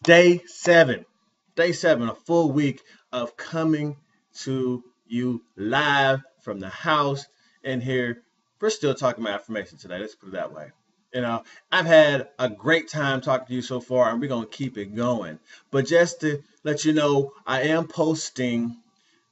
Day seven. Day seven, a full week of coming to you live from the house. And here, we're still talking about affirmation today. Let's put it that way. I've had a great time talking to you so far, and we're going to keep it going. But just to let you know, I am posting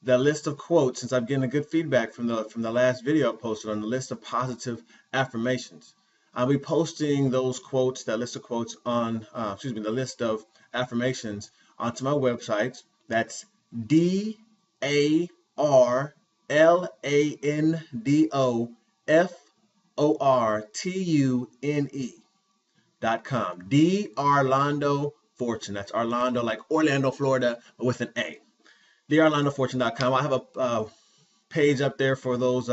the list of quotes since I'm getting a good feedback from the last video I posted on the list of positive affirmations. I'll be posting those quotes, that list of quotes on, the list of affirmations onto my website. That's DARLANDOFORTUNE.com. D Orlando Fortune. That's Orlando, like Orlando, Florida, with an A. DRLandoFortune.com. I have a page up there for those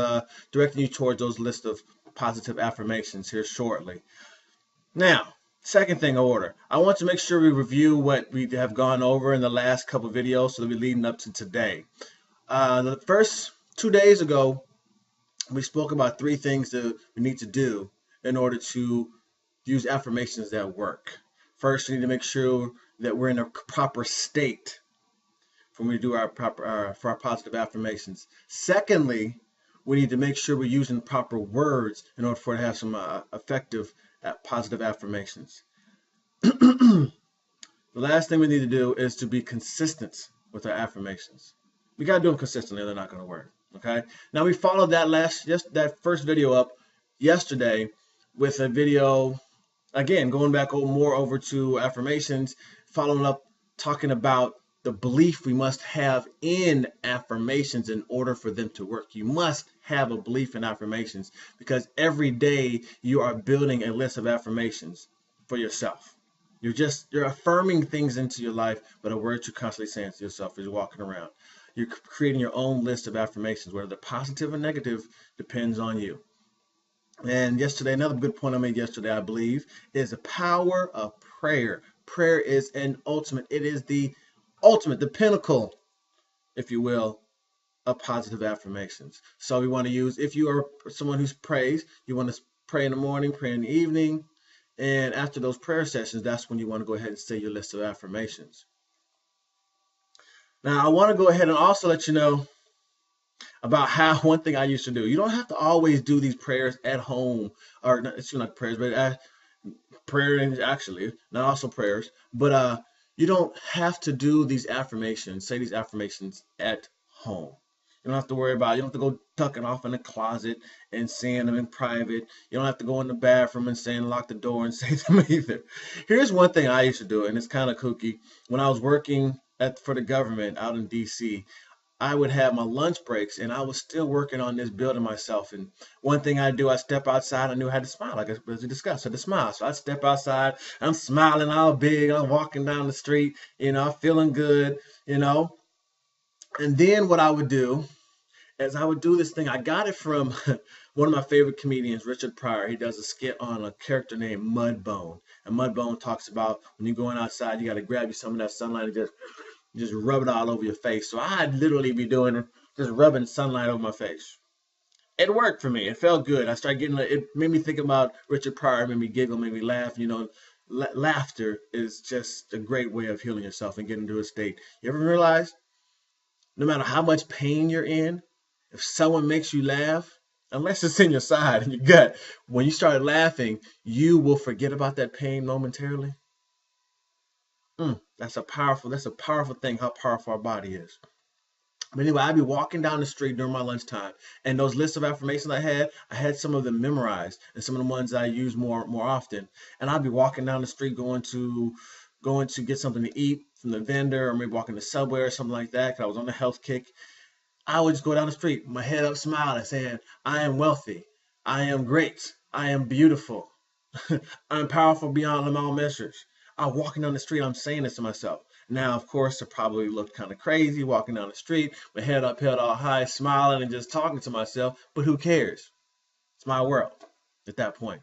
directing you towards those list of positive affirmations here shortly. Now, second thing of order, I want to make sure we review what we have gone over in the last couple of videos so that we're leading up to today. The first 2 days ago, we spoke about 3 things that we need to do in order to use affirmations that work. First, we need to make sure that we're in a proper state when we do our positive affirmations. Secondly, we need to make sure we're using proper words in order for it to have some effective positive affirmations. The last thing we need to do is to be consistent with our affirmations. We got to do them consistently, or they're not going to work. Okay. Now we followed that first video up yesterday with a video, again, going back more over to affirmations, following up talking about the belief we must have in affirmations in order for them to work. You must have a belief in affirmations because every day you are building a list of affirmations for yourself. You're affirming things into your life, but a word you're constantly saying to yourself as you're walking around. You're creating your own list of affirmations, whether they're positive or negative depends on you. And yesterday, another good point I made yesterday, I believe, is the power of prayer. Prayer is an ultimate. It is the ultimate, the pinnacle, if you will, of positive affirmations. So we want to use, if you are someone who's prays, you want to pray in the morning, pray in the evening, and after those prayer sessions, that's when you want to go ahead and say your list of affirmations. Now, I want to go ahead and also let you know about how one thing I used to do. You don't have to always do these prayers at home, or it's not prayers, but prayer actually, not also prayers, but you don't have to do these affirmations, say these affirmations at home. You don't have to worry about it. You don't have to go tucking off in the closet and saying them in private. You don't have to go in the bathroom and saying lock the door and say them either. Here's one thing I used to do, and it's kind of kooky. When I was working for the government out in DC, I would have my lunch breaks and I was still working on this building myself. And one thing I do, I step outside. I knew how to smile, like as we discussed, I had to smile. So I step outside, I'm smiling all big, I'm walking down the street, feeling good, And then what I would do is I would do this thing. I got it from one of my favorite comedians, Richard Pryor. He does a skit on a character named Mudbone. And Mudbone talks about when you're going outside, you got to grab you some of that sunlight and just rub it all over your face. So I'd literally be doing just rubbing sunlight over my face. It worked for me. It felt good. I started it made me think about Richard Pryor, made me giggle, made me laugh. Laughter is just a great way of healing yourself and getting into a state. You ever realize no matter how much pain you're in, if someone makes you laugh, unless it's in your side and your gut, when you start laughing, you will forget about that pain momentarily. That's a powerful thing, how powerful our body is. But anyway, I'd be walking down the street during my lunchtime, and those lists of affirmations I had some of them memorized, and some of the ones I use more often. And I'd be walking down the street going to get something to eat from the vendor, or maybe walking the subway or something like that, because I was on a health kick. I would just go down the street, my head up, smiling, saying, I am wealthy, I am great, I am beautiful, I'm powerful beyond all measures. I'm walking down the street, I'm saying this to myself. Now, of course, I probably looked kind of crazy walking down the street, my head up, head all high, smiling and just talking to myself, but who cares? It's my world at that point.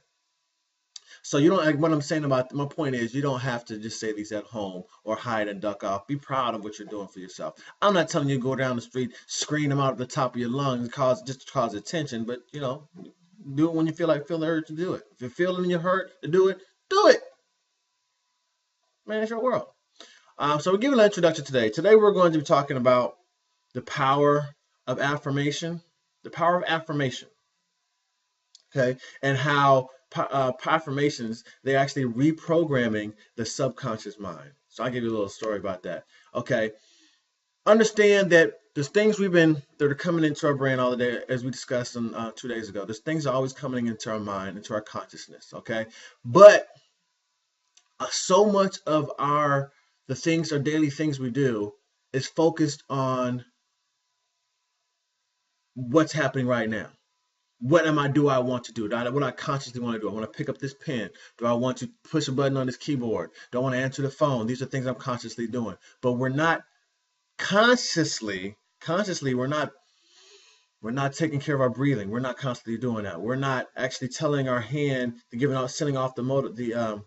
So you don't, what I'm saying about, my point is, you don't have to just say these at home or hide and duck off. Be proud of what you're doing for yourself. I'm not telling you to go down the street, scream them out at the top of your lungs, just to cause attention, but do it when you feel the urge to do it. If you're feeling your hurt to do it, do it. Man, it's your world. So we're giving an introduction today. Today we're going to be talking about the power of affirmation, the power of affirmation, okay, and how affirmations, they're actually reprogramming the subconscious mind. So I'll give you a little story about that. Okay, understand that there's things that are coming into our brain all the day, as we discussed 2 days ago. There's things that are always coming into our mind, into our consciousness. Okay, but so much of the things, our daily things we do, is focused on what's happening right now. Do I want to do? What I consciously want to do? I want to pick up this pen. Do I want to push a button on this keyboard? Do I want to answer the phone? These are things I'm consciously doing. But we're not consciously we're not taking care of our breathing. We're not constantly doing that. We're not actually telling our hand sending off the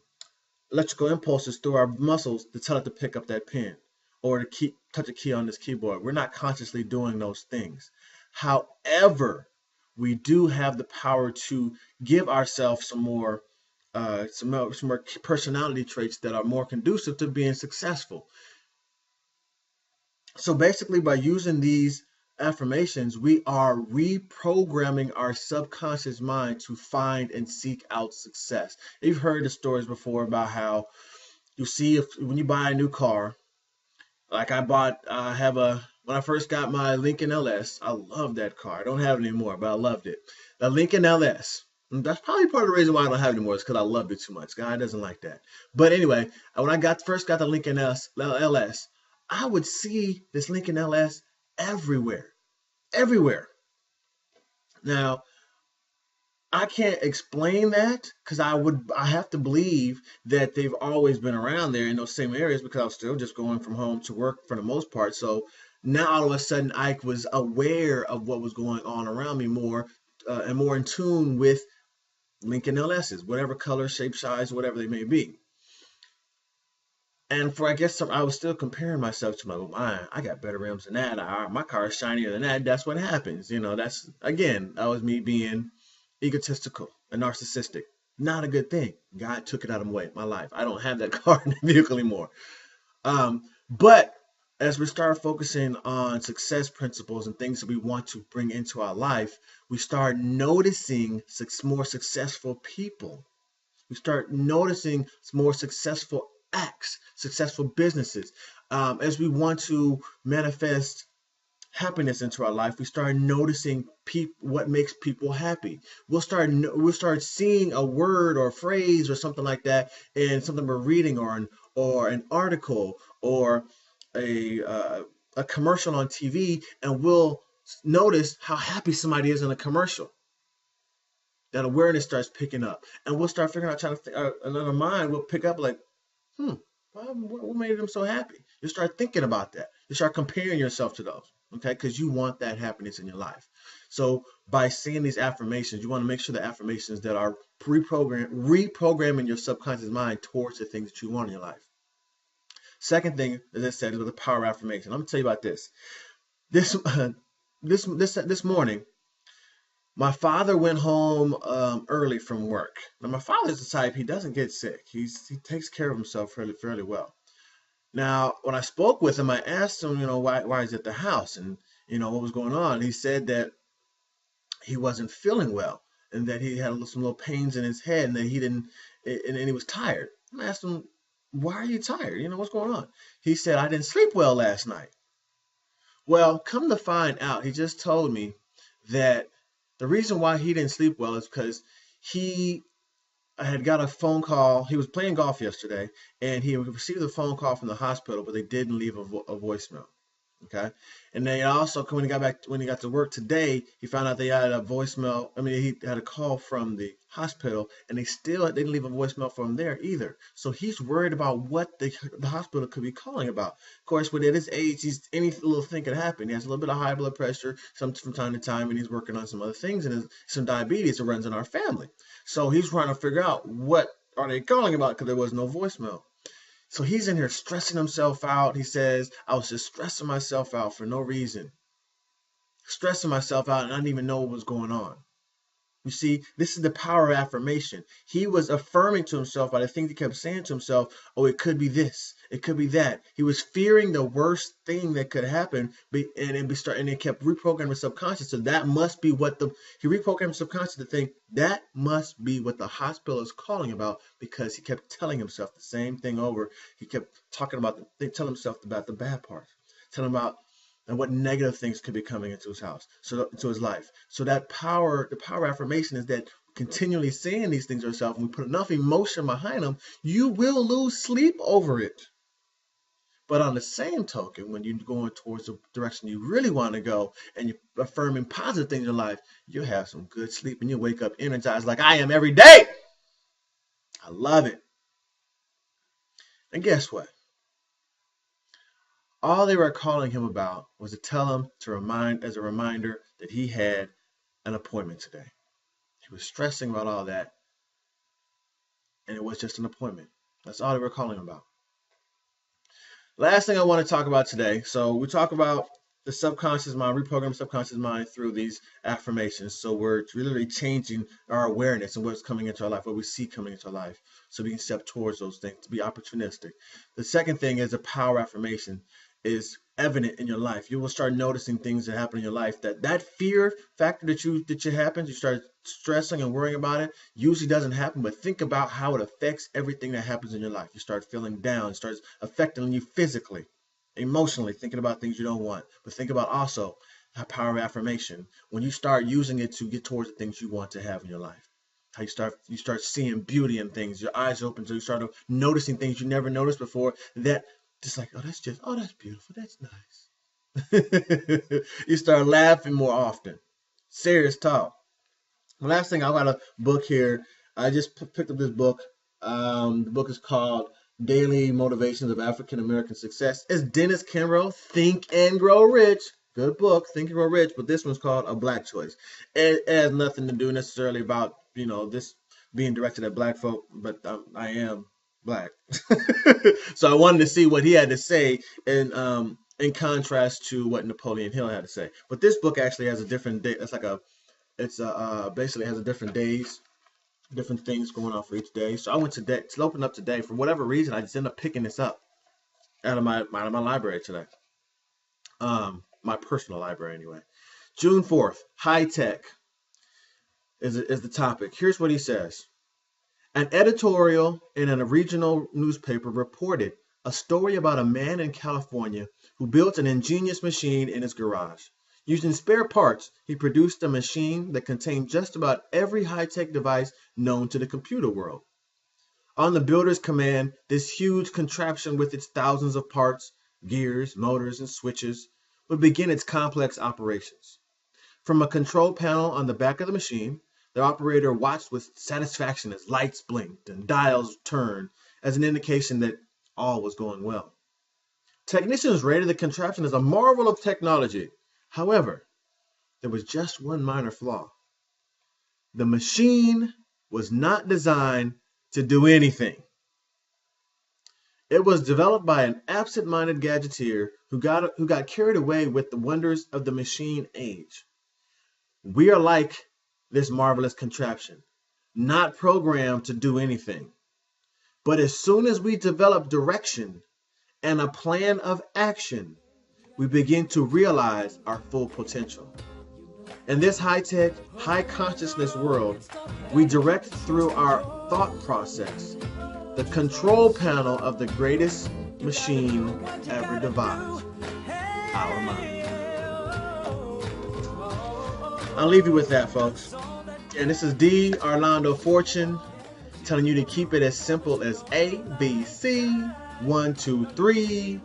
electrical impulses through our muscles to tell it to pick up that pen or to touch a key on this keyboard. We're not consciously doing those things. However, we do have the power to give ourselves some more personality traits that are more conducive to being successful. So basically, by using these affirmations, we are reprogramming our subconscious mind to find and seek out success. You've heard the stories before about how when you buy a new car, like when I first got my Lincoln LS, I loved that car. I don't have it anymore, but I loved it. The Lincoln LS. And that's probably part of the reason why I don't have it anymore, is because I loved it too much. God doesn't like that. But anyway, when I first got the Lincoln LS, I would see this Lincoln LS everywhere. Everywhere. Now, I can't explain that because I have to believe that they've always been around there in those same areas, because I was still just going from home to work for the most part. So now all of a sudden I was aware of what was going on around me more, and more in tune with Lincoln LSs, whatever color, shape, size, whatever they may be. And I guess I was still comparing myself to I got better rims than that. My car is shinier than that. That's what happens. That was me being egotistical and narcissistic. Not a good thing. God took it out of my life. I don't have that car in the vehicle anymore. But as we start focusing on success principles and things that we want to bring into our life, we start noticing more successful people. We start noticing more successful acts, successful businesses. As we want to manifest happiness into our life, we start noticing what makes people happy. We'll start seeing a word or a phrase or something like that in something we're reading, or an article, or a commercial on TV, and we'll notice how happy somebody is in a commercial. That awareness starts picking up, and we'll start figuring out, another mind will pick up like, what made them so happy? You start thinking about that. You start comparing yourself to those, okay? Because you want that happiness in your life. So by seeing these affirmations, you want to make sure the affirmations that are reprogramming your subconscious mind towards the things that you want in your life. Second thing, as I said, is with the power of affirmation. I'm gonna tell you about this. This morning, my father went home early from work. Now, my father's the type, he doesn't get sick. He takes care of himself fairly well. Now, when I spoke with him, I asked him, why he's at the house, and what was going on. He said that he wasn't feeling well, and that he had some little pains in his head, and that and he was tired. I asked him, why are you tired? What's going on? He said, I didn't sleep well last night. Well, come to find out, he just told me that the reason why he didn't sleep well is because he had got a phone call. He was playing golf yesterday, and he received a phone call from the hospital, but they didn't leave a voicemail. Okay, and then also when he got to work today, he found out they had a voicemail. He had a call from the hospital, and they didn't leave a voicemail for him there either. So he's worried about what the hospital could be calling about. Of course, at his age, any little thing could happen. He has a little bit of high blood pressure from time to time, and he's working on some other things, and some diabetes that runs in our family. So he's trying to figure out what are they calling about, because there was no voicemail. So he's in here stressing himself out. He says, I was just stressing myself out for no reason. Stressing myself out, and I didn't even know what was going on. You see, this is the power of affirmation. He was affirming to himself by the things he kept saying to himself, oh, it could be this, it could be that. He was fearing the worst thing that could happen, and it kept reprogramming his subconscious. So that must be what he reprogrammed his subconscious to think that must be what the hospital is calling about, because he kept telling himself the same thing over. He kept telling himself about the bad parts, telling him about and what negative things could be coming into his house, into his life. So that power, the power of affirmation is that continually saying these things to yourself, and we put enough emotion behind them, you will lose sleep over it. But on the same token, when you're going towards the direction you really want to go and you're affirming positive things in your life, you'll have some good sleep and you'll wake up energized like I am every day. I love it. And guess what? All they were calling him about was to tell him as a reminder that he had an appointment today. He was stressing about all that, and it was just an appointment. That's all they were calling him about. Last thing I want to talk about today. So we talk about the subconscious mind, reprogram subconscious mind through these affirmations. So we're really changing our awareness and what's coming into our life, what we see coming into our life, so we can step towards those things, to be opportunistic. The second thing is a power affirmation is evident in your life. You will start noticing things that happen in your life that fear factor that happens. You start stressing and worrying about it. Usually doesn't happen, but think about how it affects everything that happens in your life. You start feeling down. It starts affecting you physically, emotionally, thinking about things you don't want. But think about also the power of affirmation when you start using it to get towards the things you want to have in your life. How you start seeing beauty in things. Your eyes open, so you start noticing things you never noticed before. That just like, that's beautiful. That's nice. You start laughing more often. Serious talk. The last thing, I got a book here. I just picked up this book. The book is called Daily Motivations of African American Success. It's Dennis Kimbro, Think and Grow Rich. Good book, Think and Grow Rich, but this one's called A Black Choice. It has nothing to do necessarily about, this being directed at black folk, but I am black. So I wanted to see what he had to say in contrast to what Napoleon Hill had to say. But this book actually has a different day. Basically has a different days, different things going on for each day. So I went to open up today. For whatever reason, I just ended up picking this up out of my library today. My personal library anyway. June 4th, high tech is the topic. Here's what he says. An editorial in a regional newspaper reported a story about a man in California who built an ingenious machine in his garage. Using spare parts, he produced a machine that contained just about every high-tech device known to the computer world. On the builder's command, this huge contraption with its thousands of parts, gears, motors, and switches would begin its complex operations. From a control panel on the back of the machine, the operator watched with satisfaction as lights blinked and dials turned as an indication that all was going well. Technicians rated the contraption as a marvel of technology. However, there was just one minor flaw. The machine was not designed to do anything. It was developed by an absent-minded gadgeteer who got carried away with the wonders of the machine age. We are like this marvelous contraption, not programmed to do anything. But as soon as we develop direction and a plan of action, we begin to realize our full potential. In this high-tech, high-consciousness world, we direct through our thought process the control panel of the greatest machine ever devised, our mind. I'll leave you with that, folks. And this is D. Orlando Fortune telling you to keep it as simple as A, B, C, 1, 2, 3,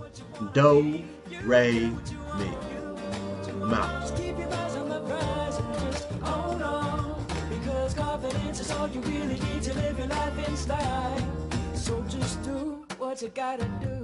do, re, mi. I'm out. Because confidence is all you really need to live your life in style. So just do what you gotta do.